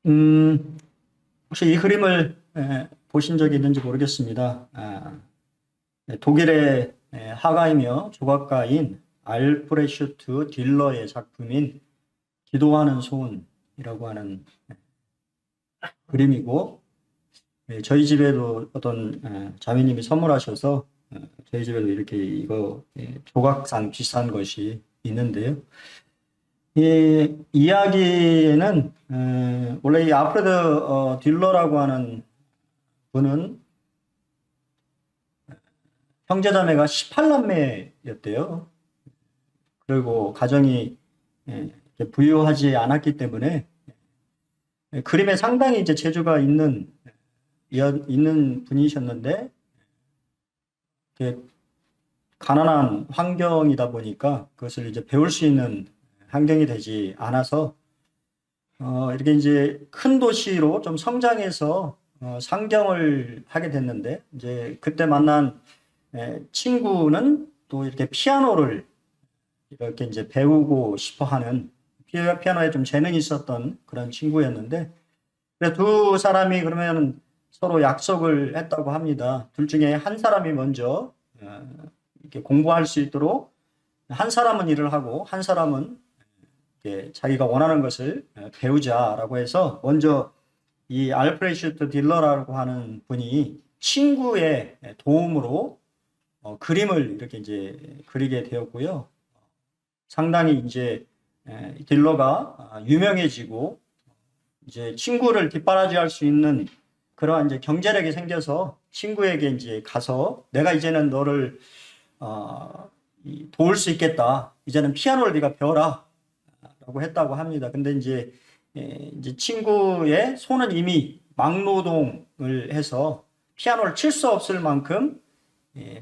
혹시 이 그림을 보신 적이 있는지 모르겠습니다. 독일의 화가이며 조각가인 알프레슈트 딜러의 작품인 기도하는 소원이라고 하는 그림이고, 저희 집에도 어떤 자매님이 선물하셔서 저희 집에도 이렇게 이거 조각상 비싼 것이 있는데요. 이 이야기는 원래 이 알프레드 딜러라고 하는 분은 형제자매가 18남매였대요. 그리고 가정이 이렇게 부유하지 않았기 때문에 그림에 상당히 이제 재주가 있는 분이셨는데, 가난한 환경이다 보니까 그것을 이제 배울 수 있는 환경이 되지 않아서 이렇게 이제 큰 도시로 좀 성장해서 상경을 하게 됐는데, 이제 그때 만난 친구는 또 이렇게 피아노를 이렇게 이제 배우고 싶어 하는, 피아노에 좀 재능이 있었던 그런 친구였는데, 그래서 두 사람이 그러면 서로 약속을 했다고 합니다. 둘 중에 한 사람이 먼저 이렇게 공부할 수 있도록, 한 사람은 일을 하고 한 사람은 자기가 원하는 것을 배우자라고 해서, 먼저 이 알프레슈트 딜러라고 하는 분이 친구의 도움으로 그림을 이렇게 이제 그리게 되었고요. 상당히 이제 딜러가 유명해지고 이제 친구를 뒷바라지할 수 있는 그러한 이제 경제력이 생겨서 친구에게 이제 가서, 내가 이제는 너를 도울 수 있겠다. 이제는 피아노를 네가 배워라. 라고 했다고 합니다. 근데 이제 친구의 손은 이미 막노동을 해서 피아노를 칠 수 없을 만큼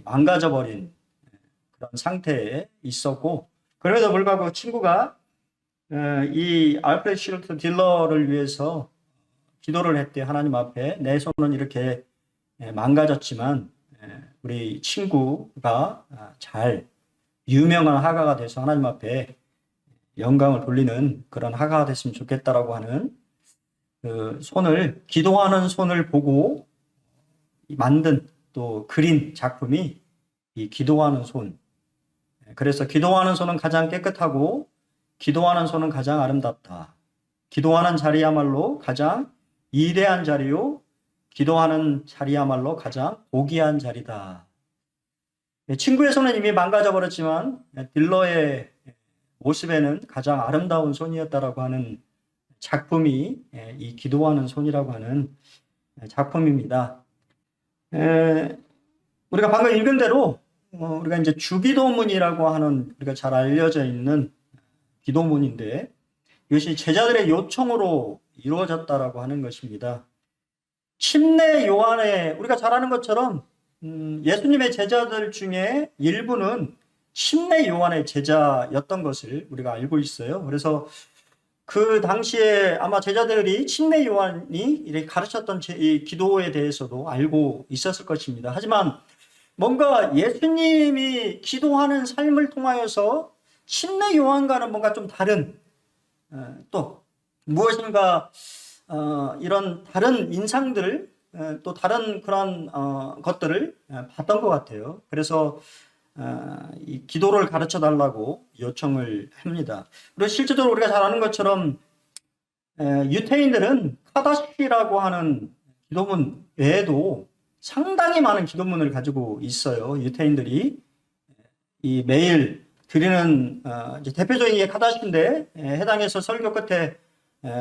망가져 버린 그런 상태에 있었고, 그럼에도 불구하고 친구가 이 알프레드 슐트 딜러를 위해서 기도를 했대. 하나님 앞에 내 손은 이렇게 망가졌지만 우리 친구가 잘 유명한 화가가 돼서 하나님 앞에 영광을 돌리는 그런 화가가 됐으면 좋겠다라고 하는 그 기도하는 손을 보고 만든, 또 그린 작품이 이 기도하는 손. 그래서 기도하는 손은 가장 깨끗하고 기도하는 손은 가장 아름답다. 기도하는 자리야말로 가장 위대한 자리요, 기도하는 자리야말로 가장 고귀한 자리다. 친구의 손은 이미 망가져 버렸지만 딜러의 모습에는 가장 아름다운 손이었다라고 하는 작품이 이 기도하는 손이라고 하는 작품입니다. 우리가 방금 읽은 대로 우리가 이제 주기도문이라고 하는, 우리가 잘 알려져 있는 기도문인데, 이것이 제자들의 요청으로 이루어졌다라고 하는 것입니다. 침례 요한의, 우리가 잘 아는 것처럼 예수님의 제자들 중에 일부는 침례 요한의 제자였던 것을 우리가 알고 있어요. 그래서 그 당시에 아마 제자들이 침례 요한이 이렇게 가르쳤던 이 기도에 대해서도 알고 있었을 것입니다. 하지만 뭔가 예수님이 기도하는 삶을 통하여서 침례 요한과는 뭔가 좀 다른, 또 무엇인가 이런 다른 인상들, 또 다른 그런 것들을 봤던 것 같아요. 그래서 이 기도를 가르쳐 달라고 요청을 합니다. 그리고 실제적으로 우리가 잘 아는 것처럼 유태인들은 카다시라고 하는 기도문 외에도 상당히 많은 기도문을 가지고 있어요. 유태인들이 이 매일 드리는 이제 대표적인 게 카다시인데, 해당해서 설교 끝에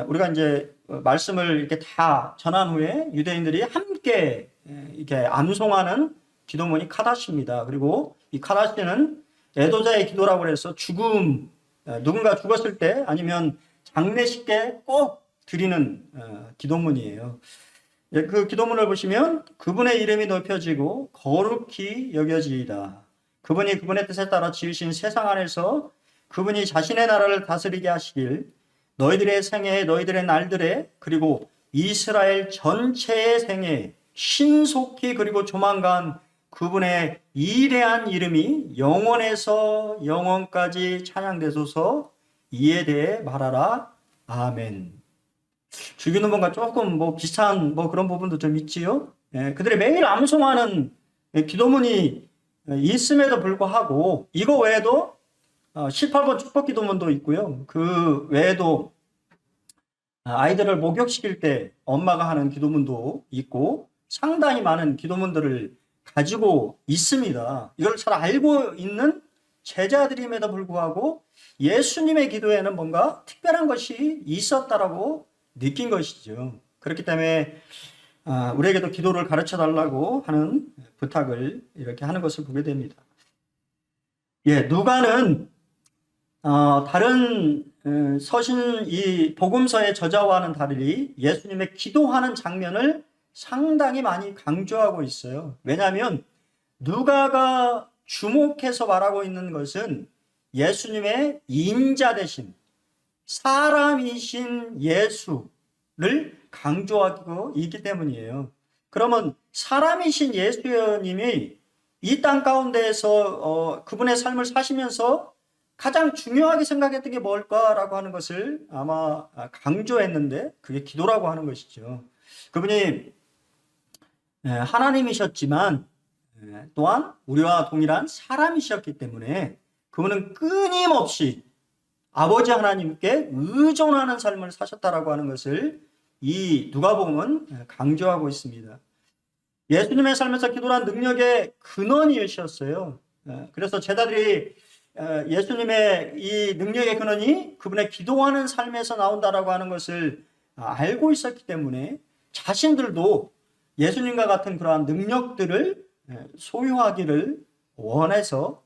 우리가 이제 말씀을 이렇게 다 전한 후에 유대인들이 함께 이렇게 암송하는 기도문이 카다시입니다. 그리고 이 카다시는 애도자의 기도라고 해서 누군가 죽었을 때 아니면 장례식 때 꼭 드리는 기도문이에요. 그 기도문을 보시면, 그분의 이름이 높여지고 거룩히 여겨지이다. 그분이 그분의 뜻에 따라 지으신 세상 안에서 그분이 자신의 나라를 다스리게 하시길, 너희들의 생애, 너희들의 날들에, 그리고 이스라엘 전체의 생애 신속히, 그리고 조만간 그분의 이레한 이름이 영원에서 영원까지 찬양되소서. 이에 대해 말하라. 아멘. 죽이는 분과 조금 뭐 비슷한 뭐 그런 부분도 좀 있지요. 그들이 매일 암송하는 기도문이 있음에도 불구하고 이거 외에도 18번 축복 기도문도 있고요. 그 외에도 아이들을 목욕시킬 때 엄마가 하는 기도문도 있고 상당히 많은 기도문들을 가지고 있습니다. 이걸 잘 알고 있는 제자들임에도 불구하고 예수님의 기도에는 뭔가 특별한 것이 있었다라고 느낀 것이죠. 그렇기 때문에 우리에게도 기도를 가르쳐 달라고 하는 부탁을 이렇게 하는 것을 보게 됩니다. 누가는 다른 서신 이 복음서의 저자와는 달리 예수님의 기도하는 장면을 상당히 많이 강조하고 있어요. 왜냐하면 누가가 주목해서 말하고 있는 것은 예수님의 인자 되신 사람이신 예수를 강조하고 있기 때문이에요. 그러면 사람이신 예수님이 이 땅 가운데에서 그분의 삶을 사시면서 가장 중요하게 생각했던 게 뭘까라고 하는 것을 아마 강조했는데 그게 기도라고 하는 것이죠. 그분이 하나님이셨지만 또한 우리와 동일한 사람이셨기 때문에 그분은 끊임없이 아버지 하나님께 의존하는 삶을 사셨다라고 하는 것을 이 누가복음은 강조하고 있습니다. 예수님의 삶에서 기도란 능력의 근원이셨어요. 그래서 제자들이 예수님의 이 능력의 근원이 그분의 기도하는 삶에서 나온다라고 하는 것을 알고 있었기 때문에 자신들도 예수님과 같은 그러한 능력들을 소유하기를 원해서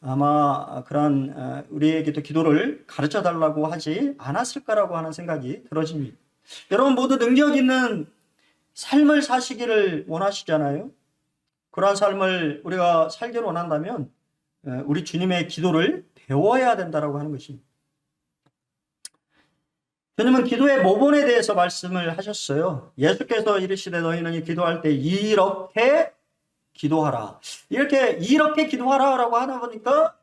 아마 그러한 우리에게도 기도를 가르쳐 달라고 하지 않았을까라고 하는 생각이 들어집니다. 여러분 모두 능력 있는 삶을 사시기를 원하시잖아요. 그러한 삶을 우리가 살기를 원한다면 우리 주님의 기도를 배워야 된다라고 하는 것입니다. 주님은 기도의 모본에 대해서 말씀을 하셨어요. 예수께서 이르시되 너희는 기도할 때 이렇게 기도하라. 이렇게 기도하라라고 하다 보니까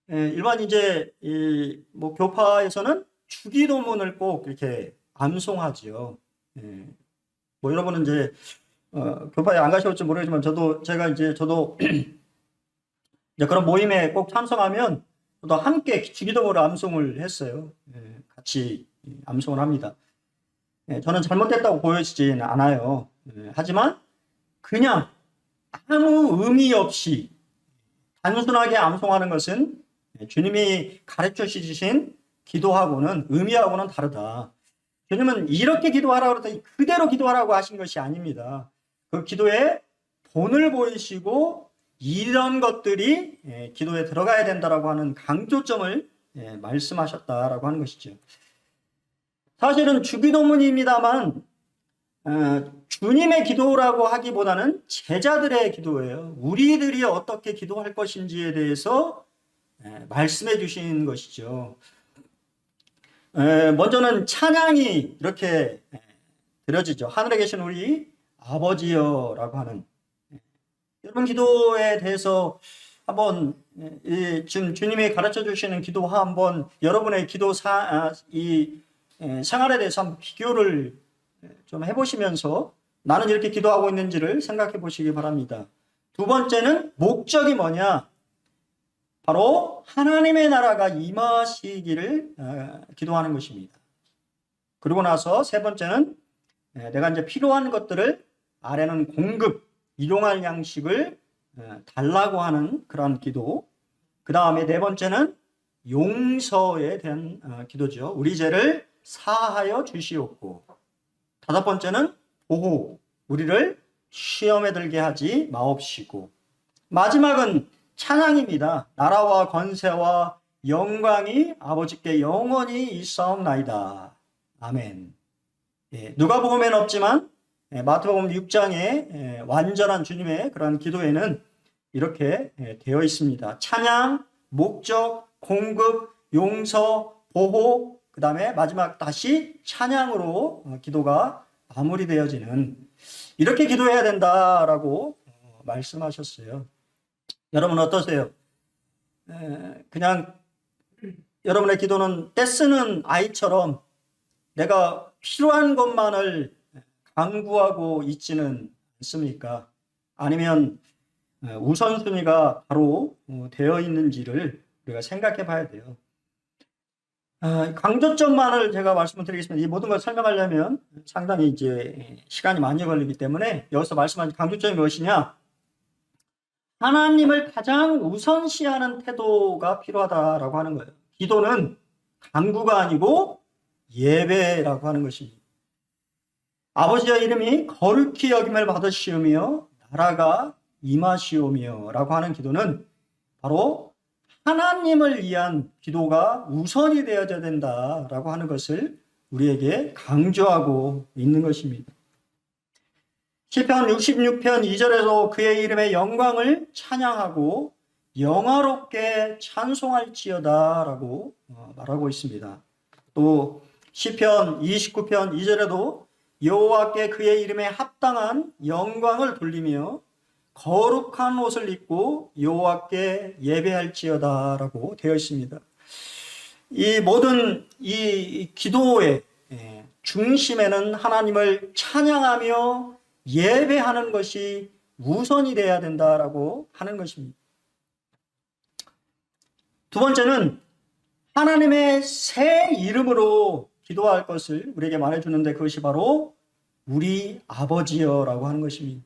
일반 이제 뭐 교파에서는 주기도문을 꼭 이렇게 암송하지요. 뭐 여러분은 이제 교파에 안 가셔볼지 모르겠지만 저도 이제 그런 모임에 꼭 참석하면 저도 함께 주기도문을 암송을 했어요. 같이 암송을 합니다. 저는 잘못됐다고 보여지진 않아요. 하지만 그냥 아무 의미 없이 단순하게 암송하는 것은 주님이 가르쳐 주신 기도하고는 의미하고는 다르다. 주님은 이렇게 기도하라고 그랬더니 그대로 기도하라고 하신 것이 아닙니다. 그 기도의 본을 보이시고 이런 것들이 기도에 들어가야 된다라고 하는 강조점을 말씀하셨다라고 하는 것이죠. 사실은 주기도문입니다만 주님의 기도라고 하기보다는 제자들의 기도예요. 우리들이 어떻게 기도할 것인지에 대해서 말씀해 주신 것이죠. 먼저는 찬양이 이렇게 드려지죠. 하늘에 계신 우리 아버지여라고 하는 여러분 기도에 대해서 한번 지금 주님이 가르쳐 주시는 기도 한번 여러분의 기도 생활에 대해서 한번 비교를 좀 해보시면서 나는 이렇게 기도하고 있는지를 생각해 보시기 바랍니다. 두 번째는 목적이 뭐냐? 바로 하나님의 나라가 임하시기를 기도하는 것입니다. 그리고 나서 세 번째는 내가 이제 필요한 것들을 아래는 공급, 일용할 양식을 달라고 하는 그런 기도. 그 다음에 네 번째는 용서에 대한 기도죠. 우리 죄를 사하여 주시옵고. 다섯 번째는 보호, 우리를 시험에 들게 하지 마옵시고. 마지막은 찬양입니다. 나라와 권세와 영광이 아버지께 영원히 있사옵나이다. 아멘. 누가복음에는 없지만 마태복음 6장의 완전한 주님의 그런 기도에는 이렇게 되어 있습니다. 찬양, 목적, 공급, 용서, 보호, 그 다음에 마지막 다시 찬양으로 기도가 마무리되어지는 이렇게 기도해야 된다라고 말씀하셨어요. 여러분 어떠세요? 그냥 여러분의 기도는 떼쓰는 아이처럼 내가 필요한 것만을 강구하고 있지는 않습니까? 아니면 우선순위가 바로 되어 있는지를 우리가 생각해 봐야 돼요. 강조점만을 제가 말씀을 드리겠습니다. 이 모든 걸 설명하려면 상당히 이제 시간이 많이 걸리기 때문에 여기서 말씀하신 강조점이 무엇이냐? 하나님을 가장 우선시하는 태도가 필요하다라고 하는 거예요. 기도는 간구가 아니고 예배라고 하는 것입니다. 아버지의 이름이 거룩히 여김을 받으시오며 나라가 임하시오며 라고 하는 기도는 바로 하나님을 위한 기도가 우선이 되어야 된다라고 하는 것을 우리에게 강조하고 있는 것입니다. 시편 66편 2절에도 그의 이름의 영광을 찬양하고 영화롭게 찬송할지어다 라고 말하고 있습니다. 또 시편 29편 2절에도 여호와께 그의 이름에 합당한 영광을 돌리며 거룩한 옷을 입고 여호와께 예배할지어다 라고 되어 있습니다. 이 모든 이 기도의 중심에는 하나님을 찬양하며 예배하는 것이 우선이 되어야 된다라고 하는 것입니다. 두 번째는 하나님의 새 이름으로 기도할 것을 우리에게 말해주는데 그것이 바로 우리 아버지여라고 하는 것입니다.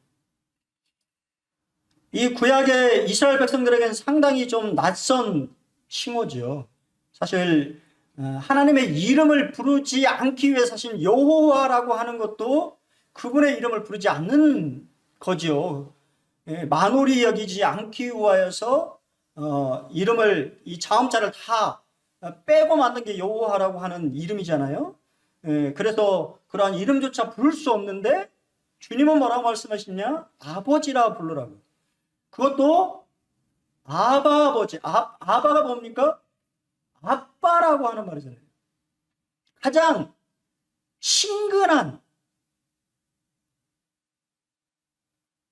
이 구약의 이스라엘 백성들에게는 상당히 좀 낯선 칭호죠. 사실 하나님의 이름을 부르지 않기 위해 사실 여호와라고 하는 것도 그분의 이름을 부르지 않는 거죠. 만홀히 여기지 않기 위하여서 이름을 이 자음자를 다 빼고 만든 게 여호와라고 하는 이름이잖아요. 그래서 그러한 이름조차 부를 수 없는데 주님은 뭐라고 말씀하시냐? 아버지라 부르라고. 그것도 아바 아버지. 아바가 뭡니까? 아빠라고 하는 말이잖아요. 가장 친근한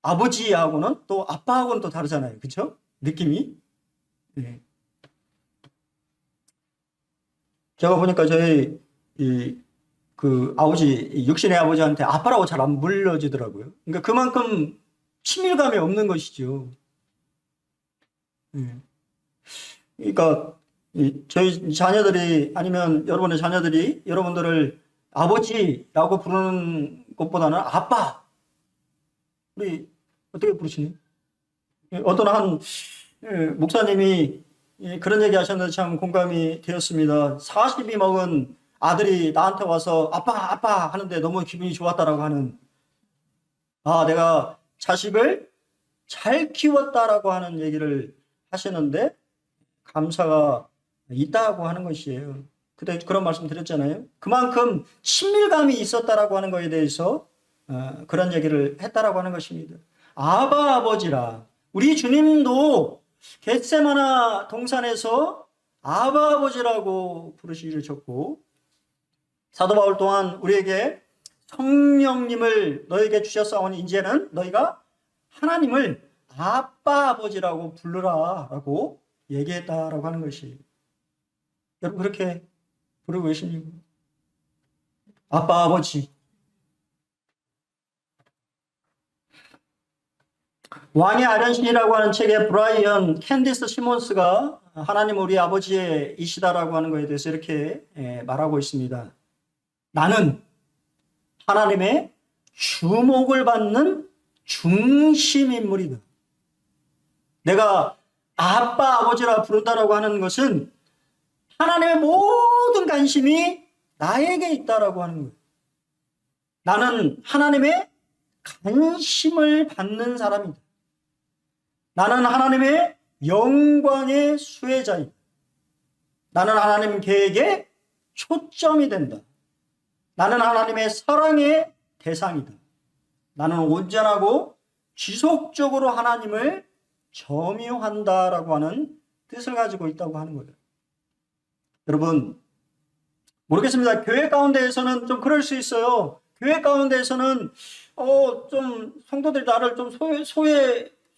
아버지하고는 또 아빠하고는 또 다르잖아요. 그렇죠? 느낌이. 네. 제가 보니까 저희 그 아버지, 육신의 아버지한테 아빠라고 잘 안 불러지더라고요. 그러니까 그만큼 친밀감이 없는 것이죠. 그러니까 저희 자녀들이 아니면 여러분의 자녀들이 여러분들을 아버지라고 부르는 것보다는 아빠. 우리 어떻게 부르시니? 어떤 한 목사님이 그런 얘기 하셨는데 참 공감이 되었습니다. 40이 먹은 아들이 나한테 와서 아빠 아빠 하는데 너무 기분이 좋았다라고 하는, 내가 자식을 잘 키웠다라고 하는 얘기를 하시는데 감사가 있다고 하는 것이에요. 그때 그런 말씀 드렸잖아요. 그만큼 친밀감이 있었다라고 하는 것에 대해서 그런 얘기를 했다라고 하는 것입니다. 아바 아버지라. 우리 주님도 겟세마나 동산에서 아바 아버지라고 부르시셨고, 사도 바울 또한 우리에게 성령님을 너에게 주셨사오니 이제는 너희가 하나님을 아빠 아버지라고 부르라 라고 얘기했다라고 하는 것이, 여러분 그렇게 부르고 계십니까? 아빠 아버지. 왕의 아련신이라고 하는 책에 브라이언 캔디스 시몬스가 하나님 우리 아버지의 이시다라고 하는 것에 대해서 이렇게 말하고 있습니다. 나는 하나님의 주목을 받는 중심인물이다. 내가 아빠 아버지라 부른다라고 하는 것은 하나님의 모든 관심이 나에게 있다라고 하는 거예요. 나는 하나님의 관심을 받는 사람이다. 나는 하나님의 영광의 수혜자이다. 나는 하나님 계획의 초점이 된다. 나는 하나님의 사랑의 대상이다. 나는 온전하고 지속적으로 하나님을 점유한다라고 하는 뜻을 가지고 있다고 하는 거예요. 여러분, 모르겠습니다. 교회 가운데에서는 좀 그럴 수 있어요. 교회 가운데에서는 좀 성도들이 나를 좀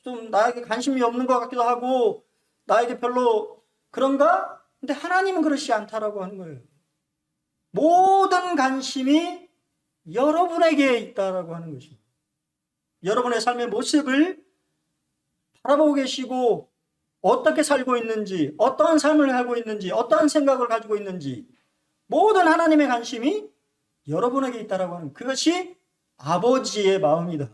좀 나에게 관심이 없는 것 같기도 하고 나에게 별로 그런가? 근데 하나님은 그렇지 않다라고 하는 거예요. 모든 관심이 여러분에게 있다라고 하는 것입니다. 여러분의 삶의 모습을 바라보고 계시고 어떻게 살고 있는지, 어떠한 삶을 하고 있는지, 어떠한 생각을 가지고 있는지 모든 하나님의 관심이 여러분에게 있다라고 하는 그것이 아버지의 마음이다.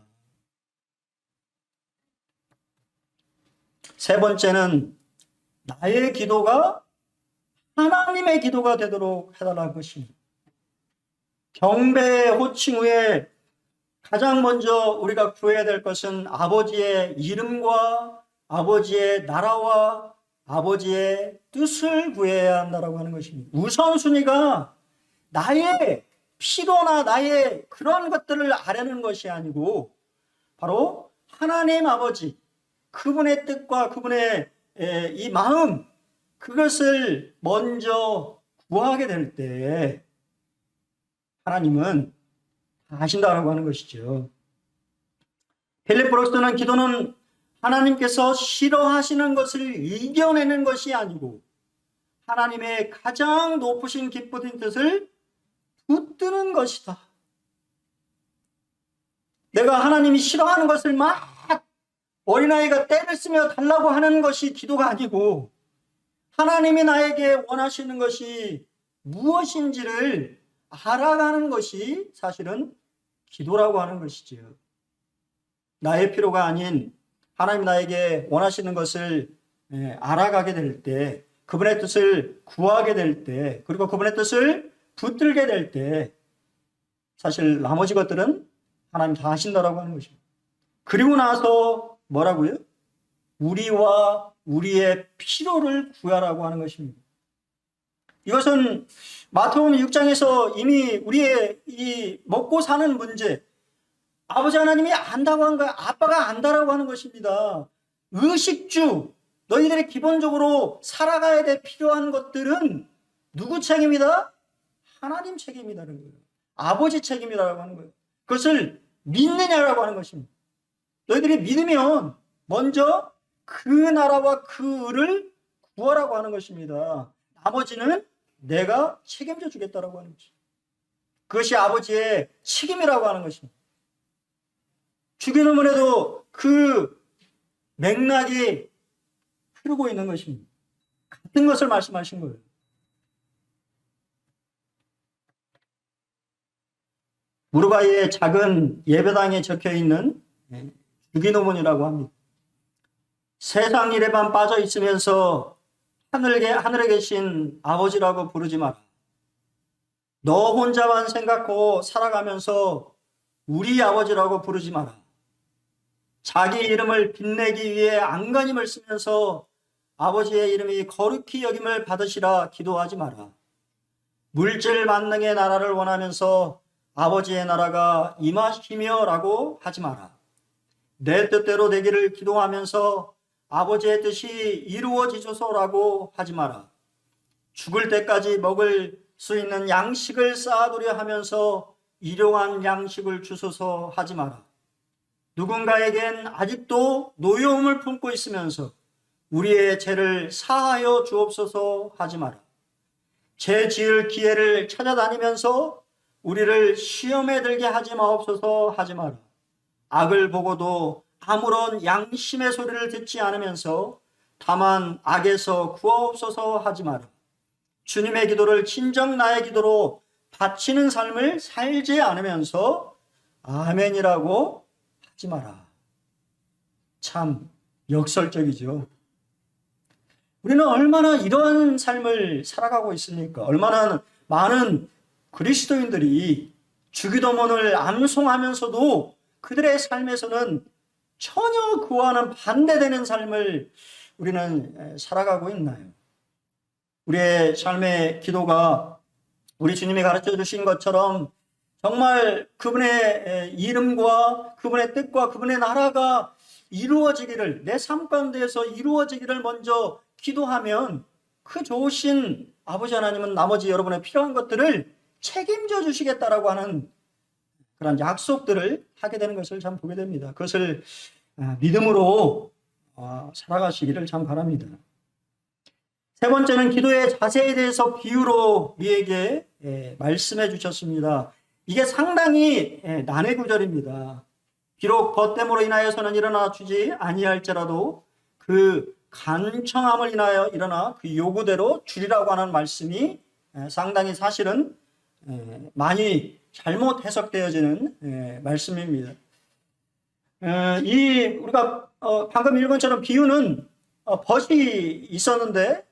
세 번째는 나의 기도가 하나님의 기도가 되도록 해달라는 것입니다. 경배의 호칭 후에 가장 먼저 우리가 구해야 될 것은 아버지의 이름과 아버지의 나라와 아버지의 뜻을 구해야 한다고 하는 것입니다. 우선순위가 나의 필요나 나의 그런 것들을 아려는 것이 아니고 바로 하나님 아버지, 그분의 뜻과 그분의 이 마음, 그것을 먼저 구하게 될 때 하나님은 다 하신다고 하는 것이죠. 필립 브룩스는 기도는 하나님께서 싫어하시는 것을 이겨내는 것이 아니고 하나님의 가장 높으신 기쁘신 뜻을 붙드는 것이다. 내가 하나님이 싫어하는 것을 막 어린아이가 떼를 쓰며 달라고 하는 것이 기도가 아니고 하나님이 나에게 원하시는 것이 무엇인지를 알아가는 것이 사실은 기도라고 하는 것이지요. 나의 필요가 아닌 하나님 나에게 원하시는 것을 알아가게 될 때, 그분의 뜻을 구하게 될 때, 그리고 그분의 뜻을 붙들게 될 때 사실 나머지 것들은 하나님 다 하신다라고 하는 것입니다. 그리고 나서 뭐라고요? 우리와 우리의 필요를 구하라고 하는 것입니다. 이것은 마태복음 6장에서 이미 우리의 이 먹고 사는 문제, 아버지 하나님이 안다고 한 거야. 아빠가 안다라고 하는 것입니다. 의식주, 너희들이 기본적으로 살아가야 될 필요한 것들은 누구 책임이다? 하나님 책임이라는 거예요. 아버지 책임이라고 하는 거예요. 그것을 믿느냐라고 하는 것입니다. 너희들이 믿으면 먼저 그 나라와 그 의를 구하라고 하는 것입니다. 나머지는 내가 책임져 주겠다라고 하는 것입니다. 그것이 아버지의 책임이라고 하는 것입니다. 주기도문에도 그 맥락이 흐르고 있는 것입니다. 같은 것을 말씀하신 거예요. 우루과이의 작은 예배당에 적혀 있는 주기도문이라고 합니다. 세상 일에만 빠져 있으면서 하늘에 계신 아버지라고 부르지 마라. 너 혼자만 생각하고 살아가면서 우리 아버지라고 부르지 마라. 자기 이름을 빛내기 위해 안간힘을 쓰면서 아버지의 이름이 거룩히 여김을 받으시라 기도하지 마라. 물질 만능의 나라를 원하면서 아버지의 나라가 임하시며 라고 하지 마라. 내 뜻대로 되기를 기도하면서 아버지의 뜻이 이루어지소서라고 하지 마라. 죽을 때까지 먹을 수 있는 양식을 쌓아두려 하면서 일용한 양식을 주소서 하지 마라. 누군가에겐 아직도 노여움을 품고 있으면서 우리의 죄를 사하여 주옵소서 하지 마라. 죄 지을 기회를 찾아다니면서 우리를 시험에 들게 하지 마옵소서 하지 마라. 악을 보고도 아무런 양심의 소리를 듣지 않으면서 다만 악에서 구하옵소서 하지 마라. 주님의 기도를 진정 나의 기도로 바치는 삶을 살지 않으면서 아멘이라고 하지 마라. 참 역설적이죠. 우리는 얼마나 이러한 삶을 살아가고 있습니까? 얼마나 많은 그리스도인들이 주기도문을 암송하면서도 그들의 삶에서는 전혀 그와는 반대되는 삶을 우리는 살아가고 있나요? 우리의 삶의 기도가 우리 주님이 가르쳐 주신 것처럼 정말 그분의 이름과 그분의 뜻과 그분의 나라가 이루어지기를, 내 삶 가운데에서 이루어지기를 먼저 기도하면 그 좋으신 아버지 하나님은 나머지 여러분의 필요한 것들을 책임져 주시겠다라고 하는 그런 약속들을 하게 되는 것을 참 보게 됩니다. 그것을 믿음으로 살아가시기를 참 바랍니다. 세 번째는 기도의 자세에 대해서 비유로 우리에게 말씀해 주셨습니다. 이게 상당히 난해 구절입니다. 비록 벗됨으로 인하여서는 일어나 주지 아니할지라도 그 간청함을 인하여 일어나 그 요구대로 주리라고 하는 말씀이 상당히 사실은 많이 잘못 해석되어지는 말씀입니다. 우리가 방금 읽은 것처럼 비유는 벗이 있었는데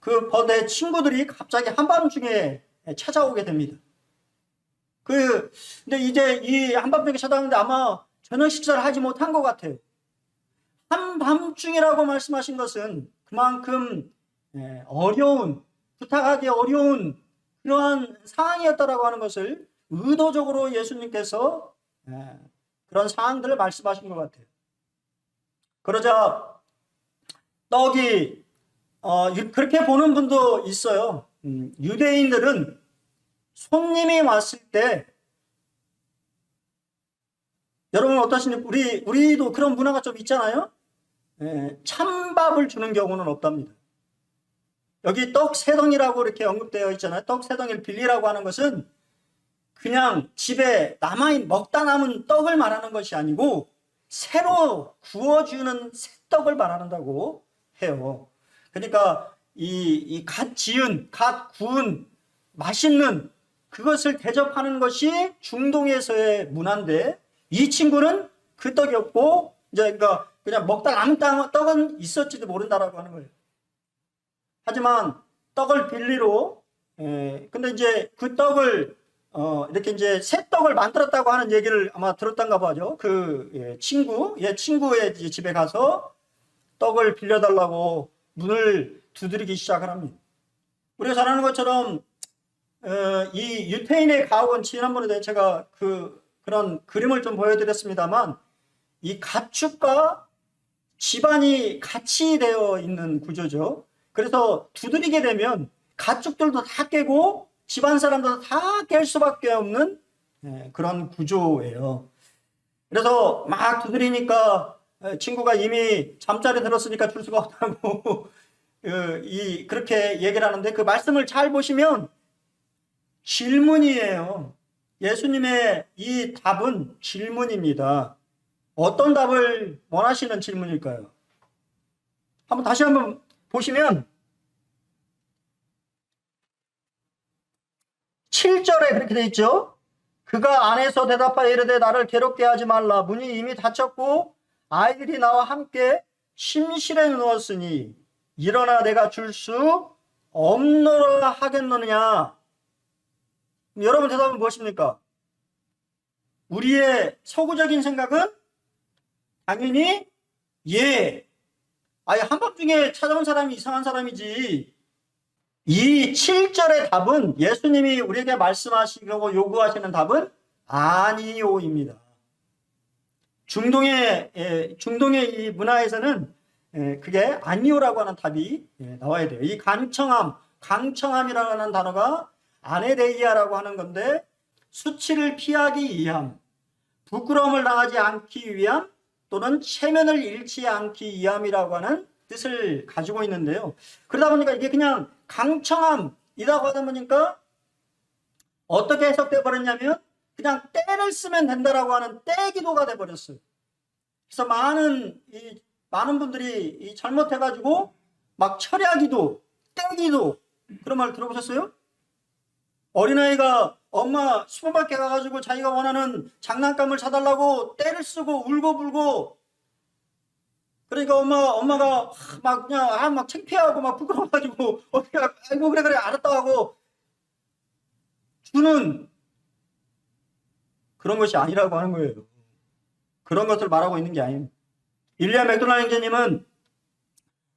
그 벗의 친구들이 갑자기 한밤중에 찾아오게 됩니다. 근데 이제 이 한밤중에 찾아오는데 아마 저녁 식사를 하지 못한 것 같아요. 한밤중이라고 말씀하신 것은 그만큼 어려운, 부탁하기 어려운 그러한 상황이었다라고 하는 것을 의도적으로 예수님께서 그런 상황들을 말씀하신 것 같아요. 그러자 떡이 그렇게 보는 분도 있어요. 유대인들은 손님이 왔을 때, 여러분 어떠신지, 우리도 그런 문화가 좀 있잖아요. 찬밥을 주는 경우는 없답니다. 여기 떡 세 덩이라고 이렇게 언급되어 있잖아요. 떡 세 덩이를 빌리라고 하는 것은 그냥 집에 먹다 남은 떡을 말하는 것이 아니고 새로 구워주는 새 떡을 말한다고 해요. 그러니까 이 갓 지은, 갓 구운 맛있는 그것을 대접하는 것이 중동에서의 문화인데, 이 친구는 그 떡이 없고 이제 그러니까 그냥 먹다 남은 떡은 있었지도 모른다라고 하는 거예요. 하지만 떡을 빌리로 근데 이제 그 떡을 이렇게 이제 새 떡을 만들었다고 하는 얘기를 아마 들었던가 봐죠. 친구의 집에 가서 떡을 빌려달라고 문을 두드리기 시작을 합니다. 우리가 잘 아는 것처럼 이 유태인의 가옥은 지난번에 제가 그런 그림을 좀 보여드렸습니다만, 이 가축과 집안이 같이 되어 있는 구조죠. 그래서 두드리게 되면 가축들도 다 깨고 집안 사람들도 다 깰 수밖에 없는 그런 구조예요. 그래서 막 두드리니까 친구가 이미 잠자리 들었으니까 줄 수가 없다고 그렇게 얘기를 하는데, 그 말씀을 잘 보시면 질문이에요. 예수님의 이 답은 질문입니다. 어떤 답을 원하시는 질문일까요? 다시 한번 보시면 7절에 그렇게 되어 있죠. 그가 안에서 대답하여 이르되 나를 괴롭게 하지 말라. 문이 이미 닫혔고 아이들이 나와 함께 침실에 누웠으니 일어나 내가 줄 수 없노라 하겠느냐. 여러분 대답은 무엇입니까? 우리의 서구적인 생각은 당연히 한밤중에 찾아온 사람이 이상한 사람이지. 이 7절의 답은, 예수님이 우리에게 말씀하시고 요구하시는 답은 아니요입니다. 중동의 이 문화에서는 그게 아니요라고 하는 답이 나와야 돼요. 이 강청함이라고 하는 단어가 아네데이아라고 하는 건데, 수치를 피하기 위함, 부끄러움을 당하지 않기 위함, 또는 체면을 잃지 않기 위함이라고 하는 뜻을 가지고 있는데요. 그러다 보니까 이게 그냥 강청함이라고 하다 보니까 어떻게 해석되어 버렸냐면 그냥 때를 쓰면 된다라고 하는 때 기도가 돼 버렸어요. 그래서 많은 분들이 잘못해가지고 막 철야 기도, 때 기도, 그런 말 들어보셨어요? 어린아이가 엄마 슈퍼마켓 가가지고 자기가 원하는 장난감을 사달라고 때를 쓰고 울고불고, 그러니까 엄마가 막 그냥 막 창피하고 막 부끄러워가지고 아이고 그래 알았다 하고 주는 그런 것이 아니라고 하는 거예요. 그런 것을 말하고 있는 게 아닙니다. 일리아 맥도날드 형제님은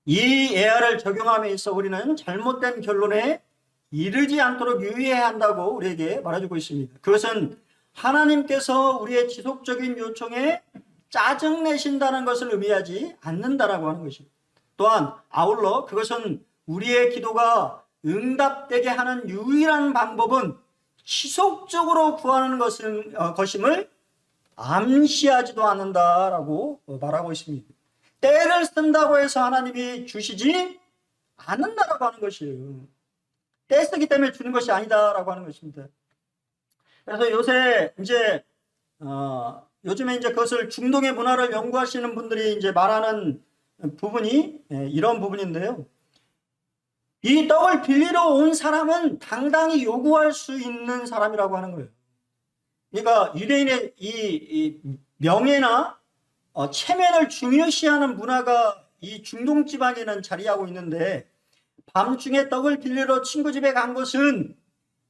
이 예화를 적용함에 있어 우리는 잘못된 결론에 이르지 않도록 유의해야 한다고 우리에게 말해주고 있습니다. 그것은 하나님께서 우리의 지속적인 요청에 짜증내신다는 것을 의미하지 않는다라고 하는 것입니다. 또한 아울러 그것은 우리의 기도가 응답되게 하는 유일한 방법은 지속적으로 구하는 것임을 암시하지도 않는다라고 말하고 있습니다. 때를 쓴다고 해서 하나님이 주시지 않는다라고 하는 것이에요. 떼쓰기 때문에 주는 것이 아니다라고 하는 것입니다. 그래서 요새 이제 요즘에 이제 그것을 중동의 문화를 연구하시는 분들이 이제 말하는 부분이 이런 부분인데요. 이 떡을 빌리러 온 사람은 당당히 요구할 수 있는 사람이라고 하는 거예요. 그러니까 유대인의 이 명예나 체면을 중요시하는 문화가 이 중동 지방에는 자리하고 있는데, 밤중에 떡을 빌리러 친구 집에 간 것은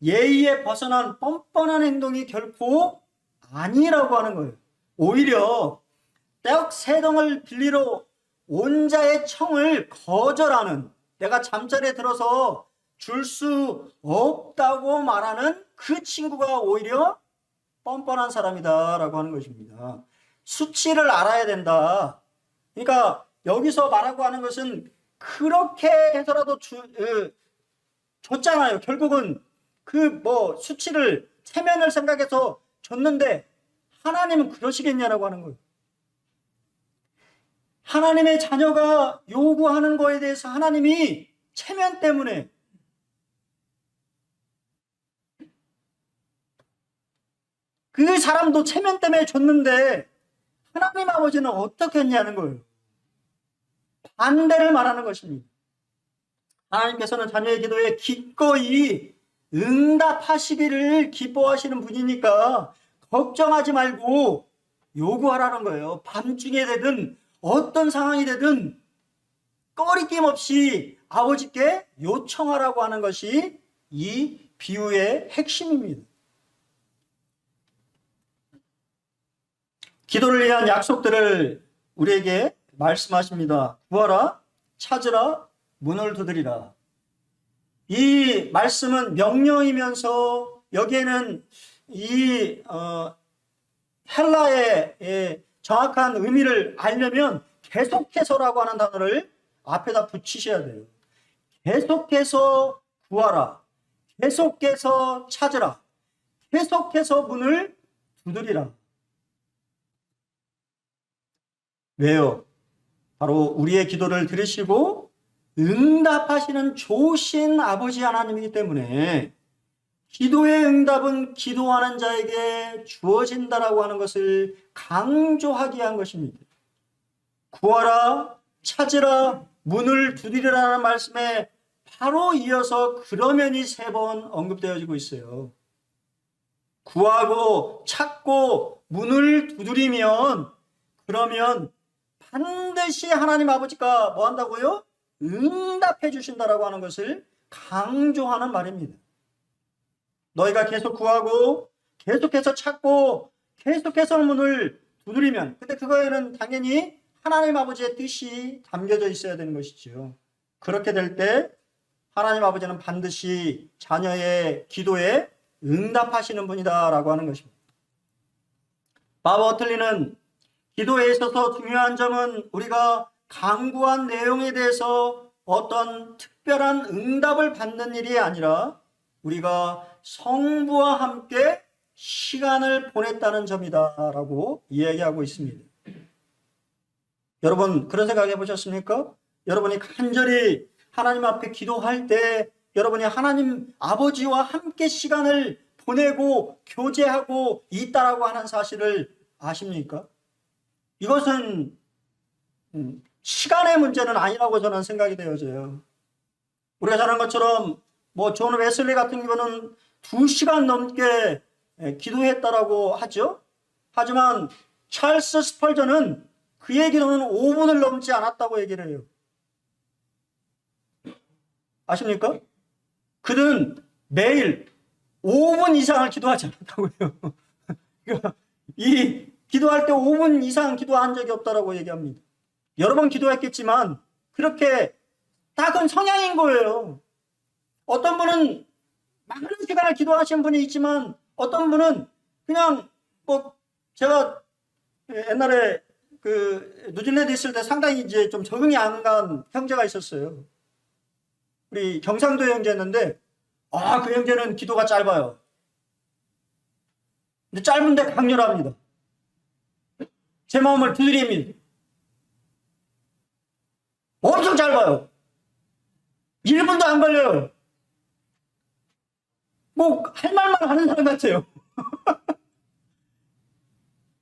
예의에 벗어난 뻔뻔한 행동이 결코 아니라고 하는 거예요. 오히려 떡 세 덩을 빌리러 온 자의 청을 거절하는, 내가 잠자리에 들어서 줄 수 없다고 말하는 그 친구가 오히려 뻔뻔한 사람이다라고 하는 것입니다. 수치를 알아야 된다. 그러니까 여기서 말하고 하는 것은 그렇게 해서라도 줬잖아요. 결국은 그 수치를, 체면을 생각해서 줬는데 하나님은 그러시겠냐라고 하는 거예요. 하나님의 자녀가 요구하는 거에 대해서 하나님이 체면 때문에 그 사람도 체면 때문에 줬는데 하나님 아버지는 어떻게 했냐는 거예요. 반대를 말하는 것입니다. 하나님께서는 자녀의 기도에 기꺼이 응답하시기를 기뻐하시는 분이니까 걱정하지 말고 요구하라는 거예요. 밤중에 되든 어떤 상황이 되든 꺼리낌 없이 아버지께 요청하라고 하는 것이 이 비유의 핵심입니다. 기도를 위한 약속들을 우리에게 말씀하십니다. 구하라, 찾으라, 문을 두드리라. 이 말씀은 명령이면서 여기에는 이 헬라의 정확한 의미를 알려면 계속해서라고 하는 단어를 앞에다 붙이셔야 돼요. 계속해서 구하라, 계속해서 찾으라, 계속해서 문을 두드리라. 왜요? 바로 우리의 기도를 들으시고 응답하시는 좋으신 아버지 하나님이기 때문에 기도의 응답은 기도하는 자에게 주어진다라고 하는 것을 강조하기 위한 것입니다. 구하라, 찾으라, 문을 두드리라는 말씀에 바로 이어서 그러면이 3번 언급되어지고 있어요. 구하고 찾고 문을 두드리면, 그러면 반드시 하나님 아버지가 뭐 한다고요? 응답해 주신다라고 하는 것을 강조하는 말입니다. 너희가 계속 구하고 계속해서 찾고 계속해서 문을 두드리면, 근데 그거에는 당연히 하나님 아버지의 뜻이 담겨져 있어야 되는 것이죠. 그렇게 될 때 하나님 아버지는 반드시 자녀의 기도에 응답하시는 분이다라고 하는 것입니다. 바바 어틀리는 기도에 있어서 중요한 점은 우리가 강구한 내용에 대해서 어떤 특별한 응답을 받는 일이 아니라 우리가 성부와 함께 시간을 보냈다는 점이다라고 이야기하고 있습니다. 여러분, 그런 생각 해보셨습니까? 여러분이 간절히 하나님 앞에 기도할 때 여러분이 하나님 아버지와 함께 시간을 보내고 교제하고 있다라고 하는 사실을 아십니까? 이것은 시간의 문제는 아니라고 저는 생각이 되어져요. 우리가 잘 아는 것처럼 존 웨슬리 같은 경우는 2시간 넘게 기도했다라고 하죠. 하지만 찰스 스펄전은 그의 기도는 5분을 넘지 않았다고 얘기를 해요. 아십니까? 그는 매일 5분 이상을 기도하지 않았다고 해요. 그러니까 이 기도할 때 5분 이상 기도한 적이 없다라고 얘기합니다. 여러 번 기도했겠지만 그렇게 딱은 성향인 거예요. 어떤 분은 많은 시간을 기도하시는 분이 있지만 어떤 분은 그냥 제가 옛날에 뉴질랜드 있을 때 상당히 이제 좀 적응이 안 간 형제가 있었어요. 우리 경상도 형제였는데 그 형제는 기도가 짧아요. 근데 짧은데 강렬합니다. 제 마음을 두드립니다. 엄청 짧아요. 1분도 안 걸려요. 뭐 할 말만 하는 사람 같아요.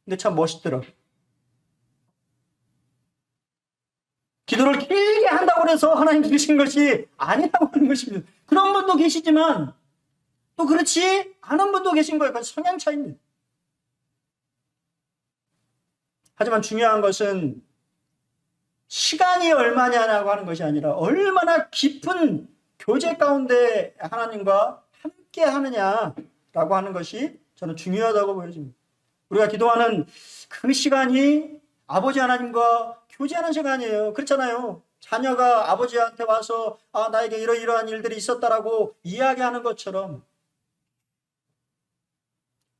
근데 참 멋있더라. 기도를 길게 한다고 해서 하나님 들으신 것이 아니라고 하는 것입니다. 그런 분도 계시지만 또 그렇지 않은 분도 계신 거예요. 그 성향 차이입니다. 하지만 중요한 것은 시간이 얼마냐라고 하는 것이 아니라 얼마나 깊은 교제 가운데 하나님과 함께 하느냐라고 하는 것이 저는 중요하다고 보여집니다. 우리가 기도하는 그 시간이 아버지 하나님과 교제하는 시간이에요. 그렇잖아요. 자녀가 아버지한테 와서 나에게 이러이러한 일들이 있었다라고 이야기하는 것처럼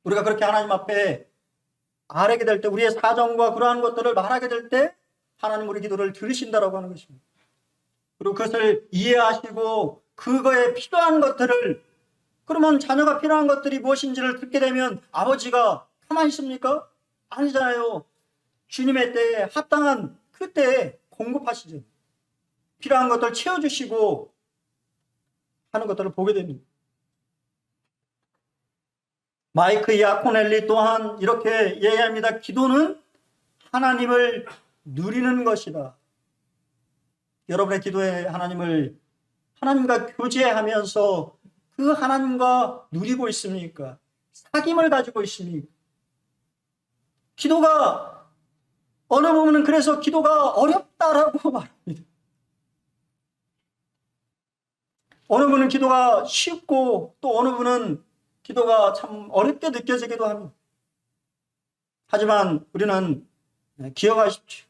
우리가 그렇게 하나님 앞에 아뢰게 될 때, 우리의 사정과 그러한 것들을 말하게 될 때 하나님 우리 기도를 들으신다라고 하는 것입니다. 그리고 그것을 이해하시고 그거에 필요한 것들을, 그러면 자녀가 필요한 것들이 무엇인지를 듣게 되면 아버지가 가만히 있습니까? 아니잖아요. 주님의 때에 합당한 그때 공급하시죠. 필요한 것들 채워주시고 하는 것들을 보게 됩니다. 마이크 이아코넬리 또한 이렇게 얘기합니다. 기도는 하나님을 누리는 것이다. 여러분의 기도에 하나님과 교제하면서 그 하나님과 누리고 있습니까? 사귐을 가지고 있습니까? 기도가 어느 부분은 그래서 기도가 어렵다라고 말합니다. 어느 분은 기도가 쉽고 또 어느 분은 기도가 참 어렵게 느껴지기도 합니다. 하지만 우리는 기억하십시오.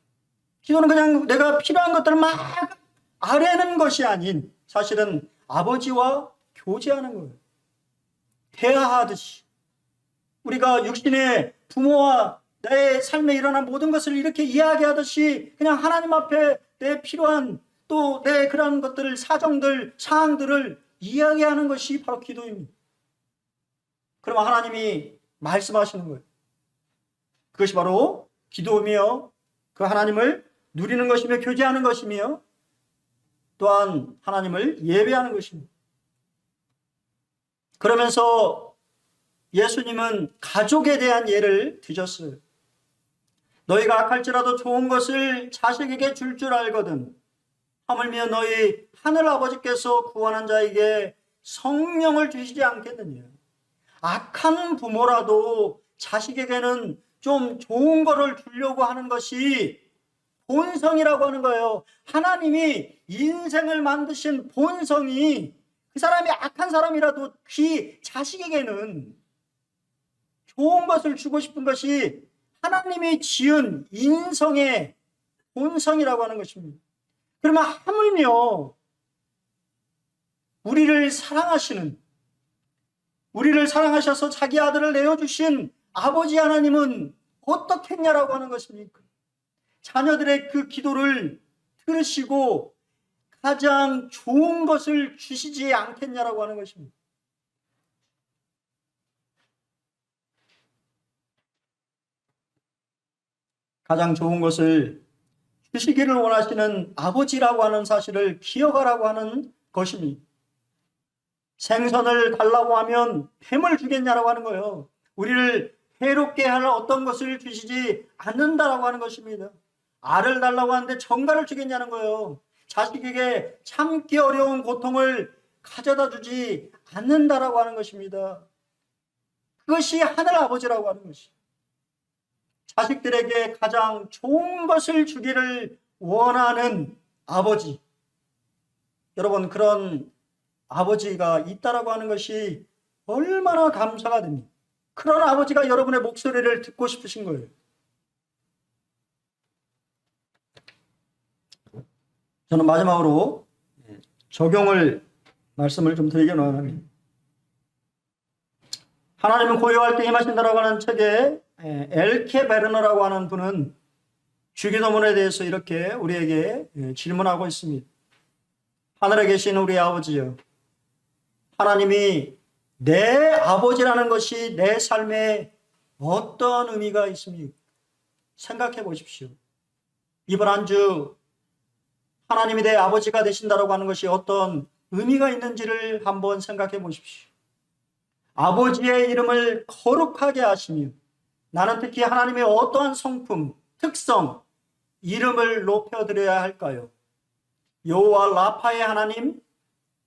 기도는 그냥 내가 필요한 것들을 막 아뢰는 것이 아닌 사실은 아버지와 교제하는 거예요. 대화하듯이. 우리가 육신의 부모와 내 삶에 일어난 모든 것을 이렇게 이야기하듯이 그냥 하나님 앞에 내 필요한 또 내 그런 것들을, 사정들, 사항들을 이야기하는 것이 바로 기도입니다. 그러면 하나님이 말씀하시는 거예요. 그것이 바로 기도이며 그 하나님을 누리는 것이며 교제하는 것이며 또한 하나님을 예배하는 것입니다. 그러면서 예수님은 가족에 대한 예를 드셨어요. 너희가 악할지라도 좋은 것을 자식에게 줄 줄 알거든 하물며 너희 하늘 아버지께서 구원한 자에게 성령을 주시지 않겠느냐. 악한 부모라도 자식에게는 좀 좋은 거를 주려고 하는 것이 본성이라고 하는 거예요. 하나님이 인생을 만드신 본성이 그 사람이 악한 사람이라도 그 자식에게는 좋은 것을 주고 싶은 것이 하나님이 지은 인성의 본성이라고 하는 것입니다. 그러면 하물며 우리를 사랑하셔서 자기 아들을 내어주신 아버지 하나님은 어떻게 했냐라고 하는 것입니까? 자녀들의 그 기도를 들으시고 가장 좋은 것을 주시지 않겠냐라고 하는 것입니다. 가장 좋은 것을 주시기를 원하시는 아버지라고 하는 사실을 기억하라고 하는 것입니다. 생선을 달라고 하면 뱀을 주겠냐라고 하는 거예요. 우리를 해롭게 할 어떤 것을 주시지 않는다라고 하는 것입니다. 알을 달라고 하는데 정갈을 주겠냐는 거예요. 자식에게 참기 어려운 고통을 가져다 주지 않는다라고 하는 것입니다. 그것이 하늘 아버지라고 하는 것이. 자식들에게 가장 좋은 것을 주기를 원하는 아버지. 여러분, 그런 아버지가 있다라고 하는 것이 얼마나 감사가 됩니까? 그런 아버지가 여러분의 목소리를 듣고 싶으신 거예요. 저는 마지막으로 말씀을 좀 드리긴 원합니다. 하나님은 고요할 때 임하신다라고 하는 책에 엘케 베르너라고 하는 분은 주기도문에 대해서 이렇게 우리에게 질문하고 있습니다. 하늘에 계신 우리 아버지요, 하나님이 내 아버지라는 것이 내 삶에 어떤 의미가 있습니까? 생각해 보십시오. 이번 한 주 하나님이 내 아버지가 되신다라고 하는 것이 어떤 의미가 있는지를 한번 생각해 보십시오. 아버지의 이름을 거룩하게 하시며 나는 특히 하나님의 어떠한 성품, 특성, 이름을 높여드려야 할까요? 여호와 라파의 하나님,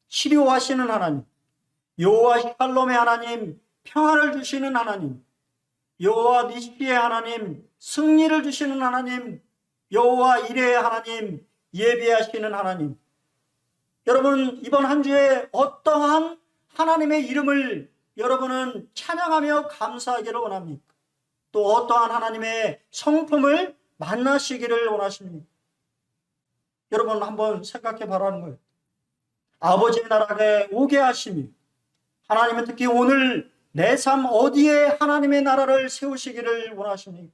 치료하시는 하나님, 여호와 샬롬의 하나님, 평화를 주시는 하나님, 여호와 니시의 하나님, 승리를 주시는 하나님, 여호와 이레의 하나님, 예비하시는 하나님. 여러분, 이번 한 주에 어떠한 하나님의 이름을 여러분은 찬양하며 감사하기를 원합니까? 또 어떠한 하나님의 성품을 만나시기를 원하십니까? 여러분 한번 생각해 보라는 거예요. 아버지의 나라에 오게 하시니 하나님은 특히 오늘 내 삶 어디에 하나님의 나라를 세우시기를 원하십니까?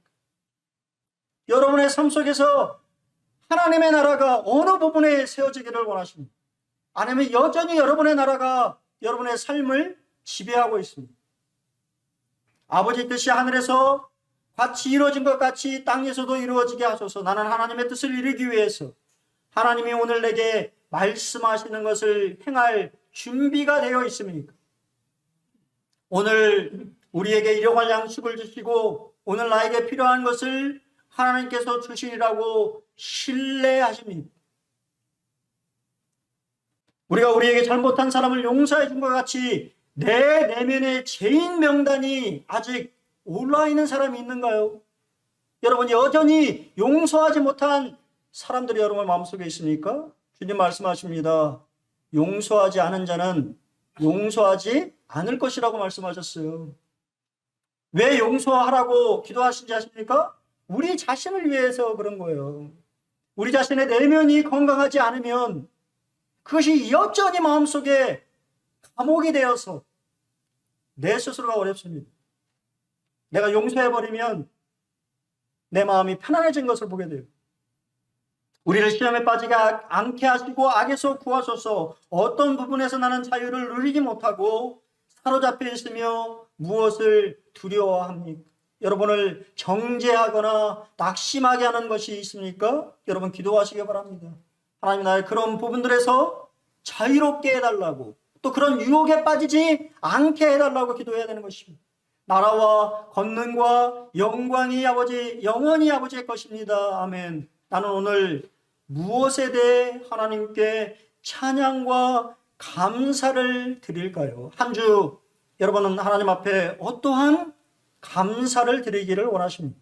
여러분의 삶 속에서 하나님의 나라가 어느 부분에 세워지기를 원하십니까? 아니면 여전히 여러분의 나라가 여러분의 삶을 지배하고 있습니다. 아버지의 뜻이 하늘에서 같이 이루어진 것 같이 땅에서도 이루어지게 하소서. 나는 하나님의 뜻을 이루기 위해서 하나님이 오늘 내게 말씀하시는 것을 행할 준비가 되어 있습니까? 오늘 우리에게 일용할 양식을 주시고 오늘 나에게 필요한 것을 하나님께서 주시리라고 신뢰하십니까? 우리가 우리에게 잘못한 사람을 용서해 준 것 같이 내 내면의 죄인 명단이 아직 올라 있는 사람이 있는가요? 여러분 여전히 용서하지 못한 사람들이 여러분 마음속에 있습니까? 주님 말씀하십니다. 용서하지 않은 자는 용서하지 않을 것이라고 말씀하셨어요. 왜 용서하라고 기도하신지 아십니까? 우리 자신을 위해서 그런 거예요. 우리 자신의 내면이 건강하지 않으면 그것이 여전히 마음속에 감옥이 되어서 내 스스로가 어렵습니다. 내가 용서해버리면 내 마음이 편안해진 것을 보게 돼요. 우리를 시험에 빠지지 않게 하시고 악에서 구하소서. 어떤 부분에서 나는 자유를 누리지 못하고 사로잡혀 있으며 무엇을 두려워합니까? 여러분을 정죄하거나 낙심하게 하는 것이 있습니까? 여러분 기도하시기 바랍니다. 하나님 나의 그런 부분들에서 자유롭게 해달라고 또 그런 유혹에 빠지지 않게 해달라고 기도해야 되는 것입니다. 나라와 권능과 영광이 아버지 영원히 아버지의 것입니다. 아멘. 나는 오늘 무엇에 대해 하나님께 찬양과 감사를 드릴까요? 한 주 여러분은 하나님 앞에 어떠한 감사를 드리기를 원하십니다.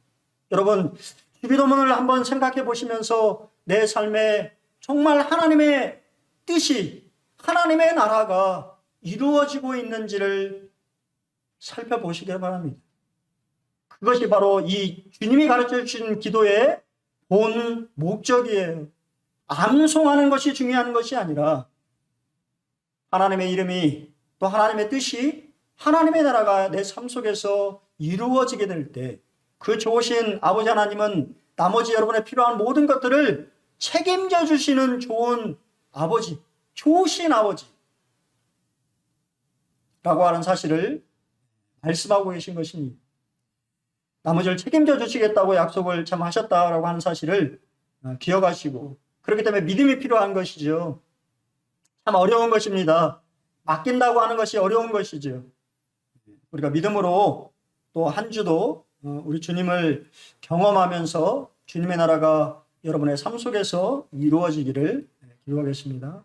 여러분 주기도문을 한번 생각해 보시면서 내 삶에 정말 하나님의 뜻이 하나님의 나라가 이루어지고 있는지를 살펴보시길 바랍니다. 그것이 바로 이 주님이 가르쳐 주신 기도의 본 목적이에요. 암송하는 것이 중요한 것이 아니라 하나님의 이름이 또 하나님의 뜻이 하나님의 나라가 내 삶 속에서 이루어지게 될 때 그 좋으신 아버지 하나님은 나머지 여러분의 필요한 모든 것들을 책임져 주시는 좋은 아버지, 좋으신 아버지 라고 하는 사실을 말씀하고 계신 것입니다. 나머지를 책임져 주시겠다고 약속을 참 하셨다라고 하는 사실을 기억하시고 그렇기 때문에 믿음이 필요한 것이죠. 참 어려운 것입니다. 맡긴다고 하는 것이 어려운 것이죠. 우리가 믿음으로 또 한 주도 우리 주님을 경험하면서 주님의 나라가 여러분의 삶 속에서 이루어지기를 기도하겠습니다.